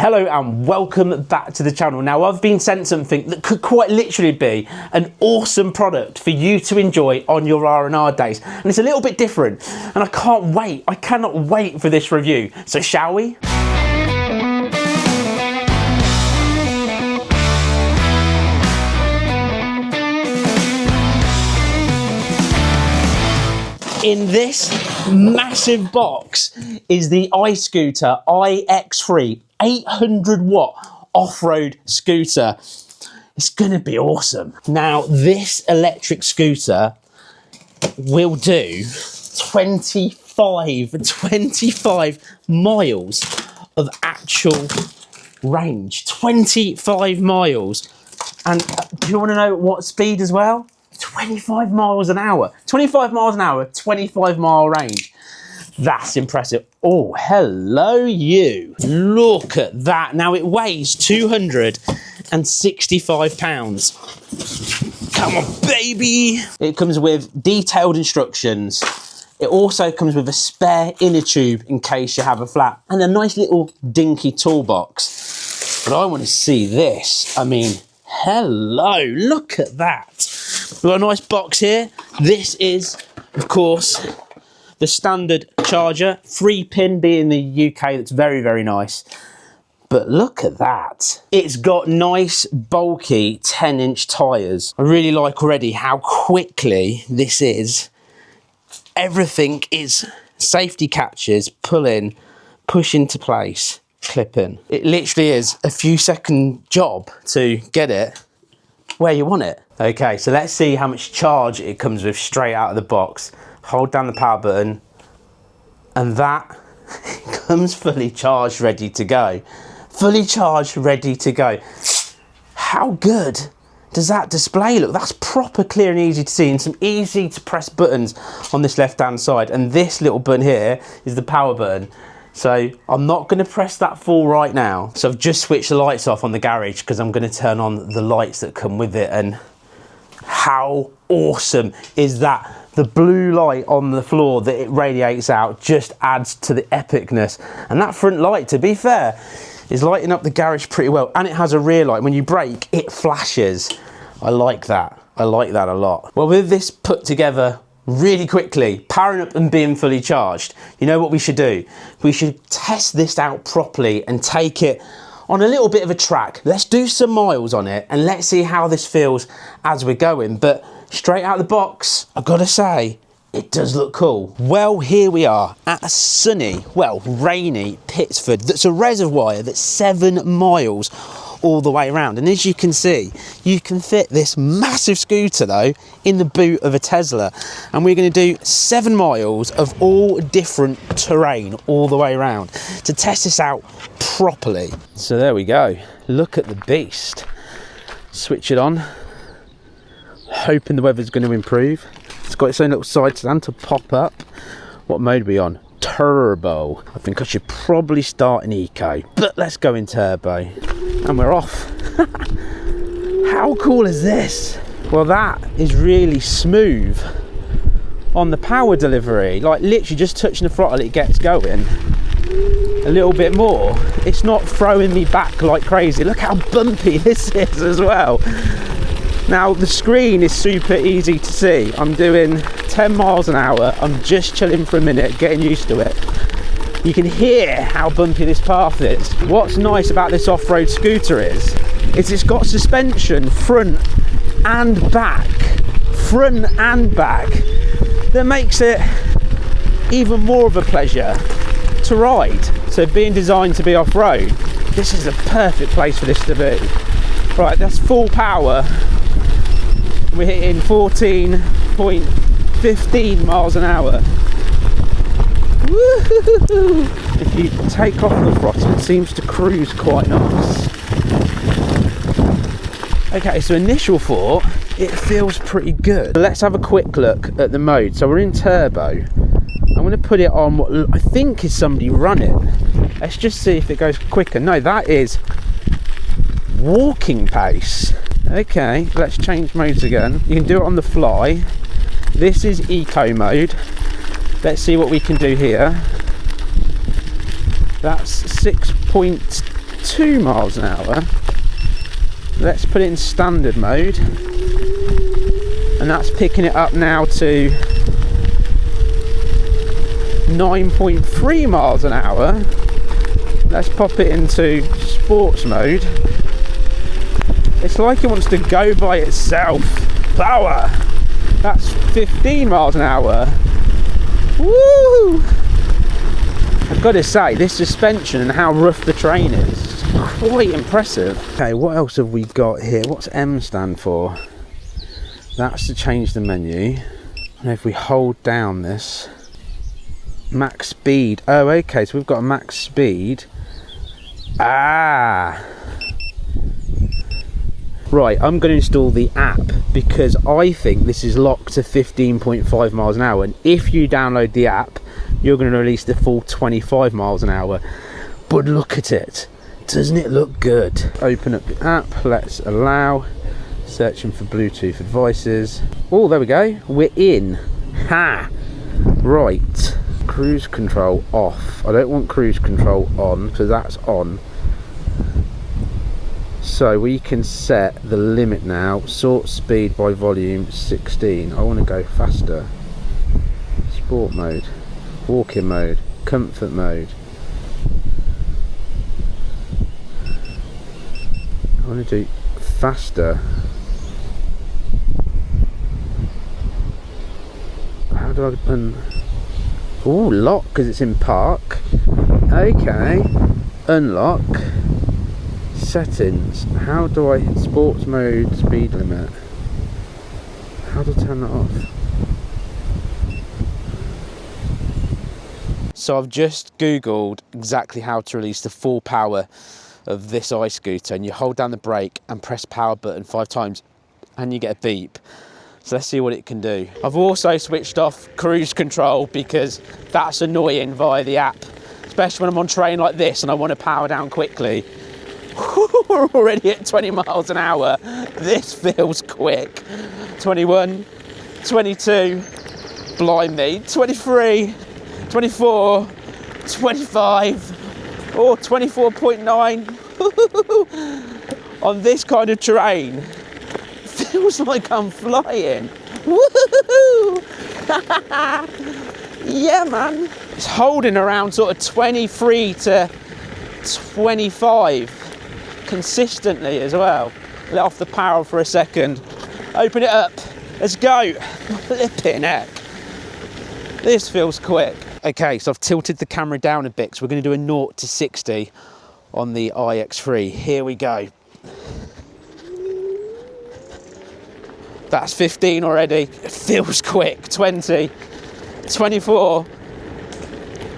Hello and welcome back to the channel. Now I've been sent something that could quite literally be an awesome product for you to enjoy on your R&R days. And it's a little bit different and I can't wait. I cannot wait for this review. So shall we? In this massive box is the iScooter iX3 800 watt off-road scooter. It's gonna be awesome. Now this electric scooter will do 25 miles of actual range. 25 miles. And do you want to know what speed as well? 25 miles an hour. 25 miles an hour, 25 mile range. That's impressive. Oh, hello you. Look at that. Now it weighs 265 pounds. Come on, baby. It comes with detailed instructions. It also comes with a spare inner tube in case you have a flat and a nice little dinky toolbox. But I want to see this. I mean, hello, look at that. We've got a nice box here. This is, of course, the standard charger. 3-pin being the UK, that's very, very nice. But look at that. It's got nice, bulky 10-inch tyres. I really like already how quickly this is. Everything is safety catches, pull in, push into place, clip in. It literally is a few second job to get it where you want it. Okay, so let's see how much charge it comes with straight out of the box. Hold down the power button and that comes fully charged, ready to go. Fully charged, ready to go. How good does that display look? That's proper clear and easy to see, and some easy to press buttons on this left hand side. And this little button here is the power button. So I'm not going to press that full right now. So I've just switched the lights off on the garage because I'm going to turn on the lights that come with it. And how awesome is that? The blue light on the floor that it radiates out just adds to the epicness. And that front light, to be fair, is lighting up the garage pretty well. And it has a rear light. When you brake, it flashes. I like that. I like that a lot. Well, with this put together really quickly, powering up and being fully charged, you know what we should do? We should test this out properly and take it on a little bit of a track. Let's do some miles on it and let's see how this feels as we're going. But straight out of the box, I've got to say, it does look cool. Well, here we are at a sunny, well, rainy Pittsford. That's a reservoir that's 7 miles all the way around. And as you can see, you can fit this massive scooter though in the boot of a Tesla. And we're going to do 7 miles of all different terrain all the way around to test this out properly. So there we go. Look at the beast. Switch it on. Hoping the weather's going to improve. It's got its own little side stand to pop up. What mode are we on? Turbo. I think I should probably start in eco, but let's go in turbo. And we're off. How cool is this? Well, that is really smooth on the power delivery. Like literally just touching the throttle, it gets going. A little bit more. It's not throwing me back like crazy. Look how bumpy this is as well. Now the screen is super easy to see. I'm doing 10 miles an hour. I'm just chilling for a minute, getting used to it. You can hear how bumpy this path is. What's nice about this off-road scooter is it's got suspension front and back. Front and back. That makes it even more of a pleasure to ride. So being designed to be off-road, this is a perfect place for this to be. Right, that's full power. We're hitting 14.15 miles an hour. Woo-hoo-hoo-hoo. If you take off the throttle, it seems to cruise quite nice. Okay, so initial thought, it feels pretty good. Let's have a quick look at the mode. So we're in turbo. I'm going to put it on what I think is somebody running. Let's just see if it goes quicker. No, that is walking pace. Okay, let's change modes again. You can do it on the fly. This is eco mode. Let's see what we can do here. That's 6.2 2 miles an hour. Let's put it in standard mode, and that's picking it up now to 9.3 miles an hour. Let's pop it into sports mode. It's like it wants to go by itself. Power! That's 15 miles an hour. Woo! I've got to say, this suspension and how rough the train is quite impressive. Okay, what else have we got here? What's M stand for? That's to change the menu. And if we hold down this, max speed. Oh, okay, so we've got a max speed. Ah! Right, I'm going to install the app because I think this is locked to 15.5 miles an hour. And if you download the app, you're going to release the full 25 miles an hour. But look at it. Doesn't it look good? Open up the app. Let's allow. Searching for Bluetooth devices. Oh, there we go. We're in. Ha! Right. Cruise control off. I don't want cruise control on because that's on. So we can set the limit now. Sort speed by volume 16. I want to go faster. Sport mode, walking mode, comfort mode. I want to do faster. How do I open? Oh, lock because it's in park. Okay, unlock. Settings. How do I sports mode, speed limit? How do I turn that off? So I've just googled exactly how to release the full power of this iScooter, and you hold down the brake and press power button 5 times and you get a beep. So let's see what it can do. I've also switched off cruise control because that's annoying via the app, especially when I'm on train like this and I want to power down quickly. We're already at 20 miles an hour. This feels quick. 21, 22, blimey, 23, 24, 25, or 24.9. On this kind of terrain, feels like I'm flying. Woohoo! Yeah, man. It's holding around sort of 23 to 25 consistently as well. Let off the power for a second. Open it up. Let's go. Flipping heck. This feels quick. Okay, so I've tilted the camera down a bit, so we're going to do a 0 to 60 on the iX3. Here we go. That's 15 already. It feels quick. 20, 24.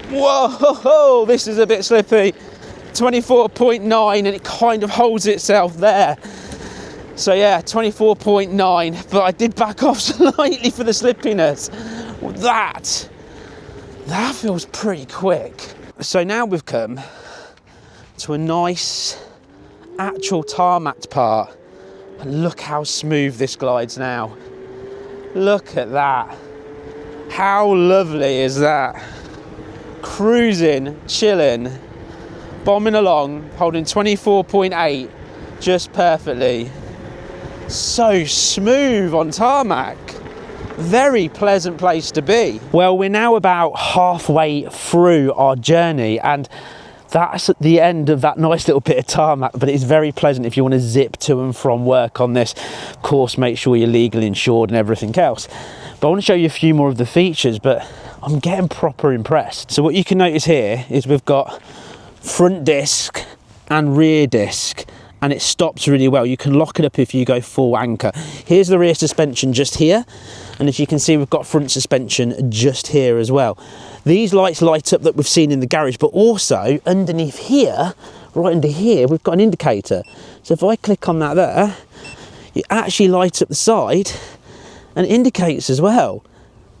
Whoa, this is a bit slippy. 24.9, and it kind of holds itself there. So yeah, 24.9, but I did back off slightly for the slippiness. That feels pretty quick. So now we've come to a nice actual tarmac part, and look how smooth this glides now. Look at that. How lovely is that? Cruising, chilling, bombing along, holding 24.8 just perfectly. So smooth on tarmac. Very pleasant place to be. Well, we're now about halfway through our journey, and that's at the end of that nice little bit of tarmac, but it's very pleasant if you want to zip to and from work on this. Of course, make sure you're legally insured and everything else. But I want to show you a few more of the features, but I'm getting proper impressed. So what you can notice here is we've got front disc and rear disc, and it stops really well. You can lock it up if you go full anchor. Here's the rear suspension just here, and as you can see, we've got front suspension just here as well. These lights light up that we've seen in the garage, but also underneath here, right under here, we've got an indicator. So if I click on that there, it actually lights up the side and indicates as well.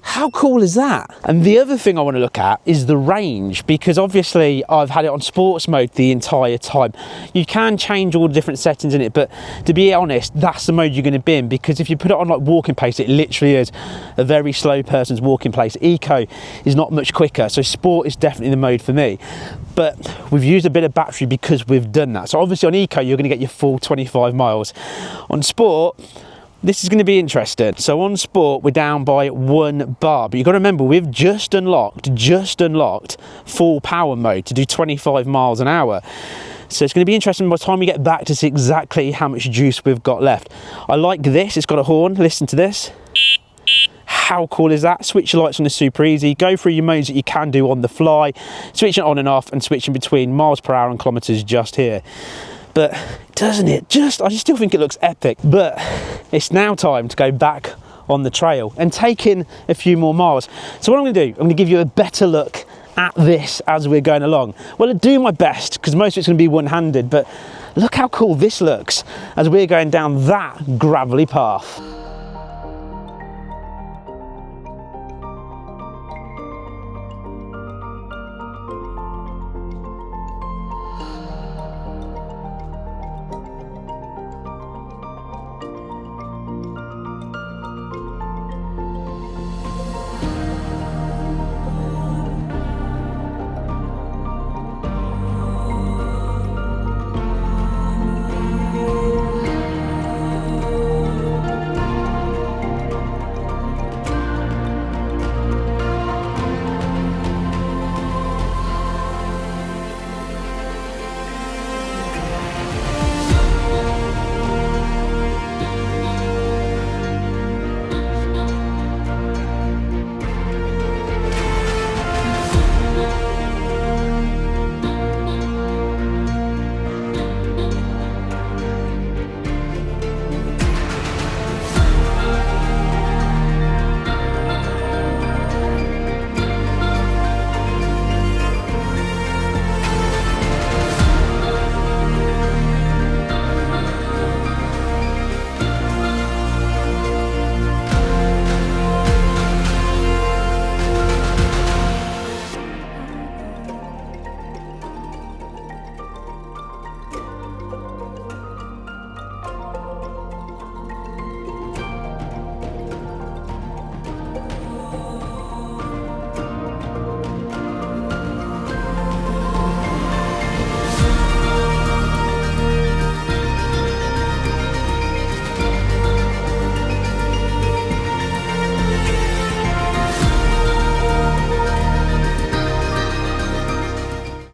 How cool is that? And the other thing I want to look at is the range, because obviously I've had it on sports mode the entire time. You can change all the different settings in it, but to be honest, that's the mode you're going to be in, because if you put it on like walking pace, it literally is a very slow person's walking pace. Eco is not much quicker, so sport is definitely the mode for me. But we've used a bit of battery because we've done that. So obviously on Eco, you're going to get your full 25 miles. On sport, this is going to be interesting. So on sport, we're down by 1 bar, but you've got to remember, we've just unlocked full power mode to do 25 miles an hour. So it's going to be interesting by the time we get back to see exactly how much juice we've got left. I like this, it's got a horn, listen to this. How cool is that? Switch your lights on is super easy. Go through your modes that you can do on the fly, switching it on and off, and switching between miles per hour and kilometers just here. But doesn't it I just still think it looks epic. But it's now time to go back on the trail and take in a few more miles. So what I'm going to do, I'm going to give you a better look at this as we're going along. Well, I do my best, because most of it's going to be one-handed, but look how cool this looks as we're going down that gravelly path.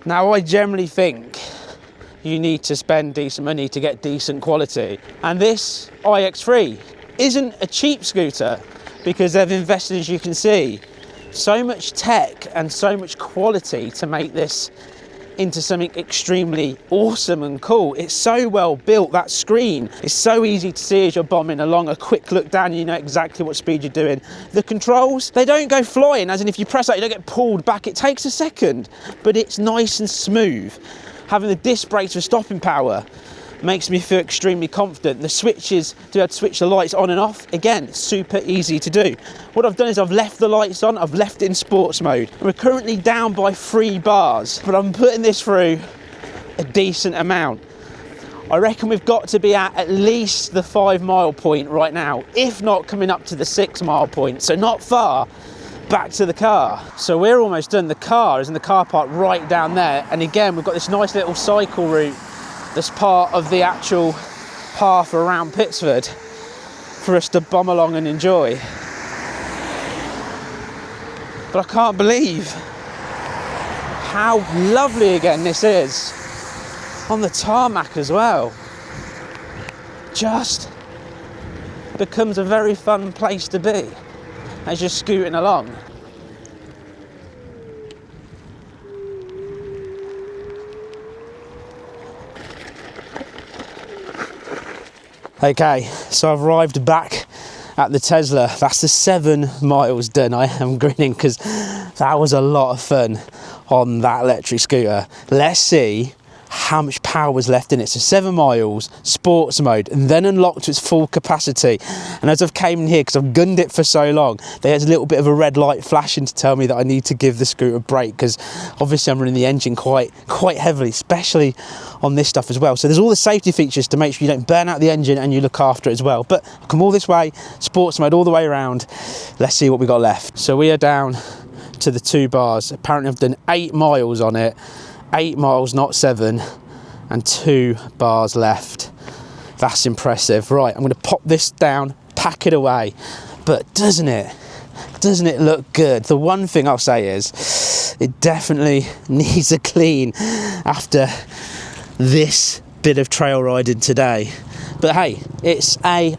Now, I generally think you need to spend decent money to get decent quality. And this iX3 isn't a cheap scooter, because they've invested, as you can see, so much tech and so much quality to make this into something extremely awesome and cool. It's so well built. That screen is so easy to see as you're bombing along. A quick look down, you know exactly what speed you're doing. The controls, they don't go flying, as in if you press that, you don't get pulled back. It takes a second, but it's nice and smooth. Having the disc brakes for stopping power makes me feel extremely confident. The switches to be able to switch the lights on and off, again, super easy to do. What I've done is I've left the lights on, I've left it in sports mode. We're currently down by 3 bars, but I'm putting this through a decent amount. I reckon we've got to be at least the 5 mile point right now, if not coming up to the 6 mile point, so not far back to the car. So we're almost done. The car is in the car park right down there, and again, we've got this nice little cycle route that's part of the actual path around Pittsford for us to bomb along and enjoy. But I can't believe how lovely again this is on the tarmac as well. Just becomes a very fun place to be as you're scooting along. Okay, so I've arrived back at the Tesla. That's the 7 miles done. I am grinning because that was a lot of fun on that electric scooter. Let's see how much power was left in it. So 7 miles, sports mode, and then unlocked to its full capacity. And as I've came in here, because I've gunned it for so long, there's a little bit of a red light flashing to tell me that I need to give the scooter a break, because obviously I'm running the engine quite heavily, especially on this stuff as well. So there's all the safety features to make sure you don't burn out the engine and you look after it as well. But I've come all this way, sports mode all the way around. Let's see what we got left. So we are down to the 2 bars. Apparently I've done 8 miles on it. 8 miles, not 7, and 2 bars left. That's impressive. Right, I'm going to pop this down, pack it away. But doesn't it look good? The one thing I'll say is it definitely needs a clean after this bit of trail riding today. But hey, it's a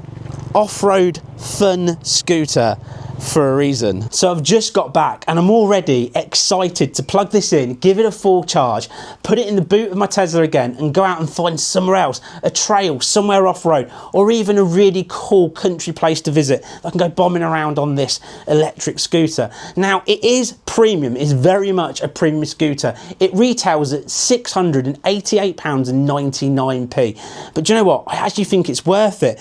off-road fun scooter for a reason. So I've just got back and I'm already excited to plug this in, give it a full charge, put it in the boot of my Tesla again, and go out and find somewhere else, a trail, somewhere off-road, or even a really cool country place to visit. I can go bombing around on this electric scooter. Now, it is premium, it's very much a premium scooter. It retails at £688.99. But do you know what? I actually think it's worth it.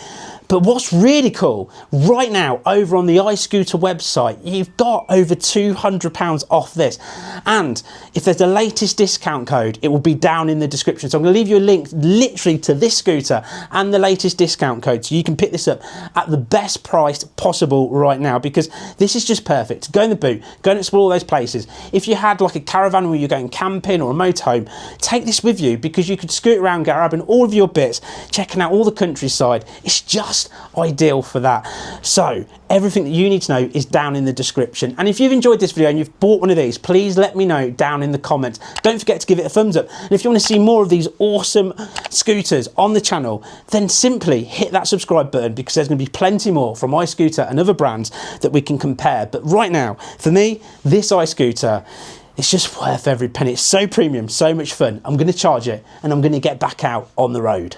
But what's really cool, right now, over on the iScooter website, you've got over £200 off this. And if there's the latest discount code, it will be down in the description. So I'm going to leave you a link literally to this scooter and the latest discount code, so you can pick this up at the best price possible right now, because this is just perfect. Go in the boot, go and explore all those places. If you had like a caravan where you're going camping or a motorhome, take this with you, because you could scoot around grabbing all of your bits, checking out all the countryside. It's just ideal for that. So everything that you need to know is down in the description. And if you've enjoyed this video and you've bought one of these, please let me know down in the comments. Don't forget to give it a thumbs up. And if you want to see more of these awesome scooters on the channel, then simply hit that subscribe button, because there's going to be plenty more from iScooter and other brands that we can compare. But right now, for me, this iScooter, it's just worth every penny. It's so premium, so much fun. I'm going to charge it and I'm going to get back out on the road.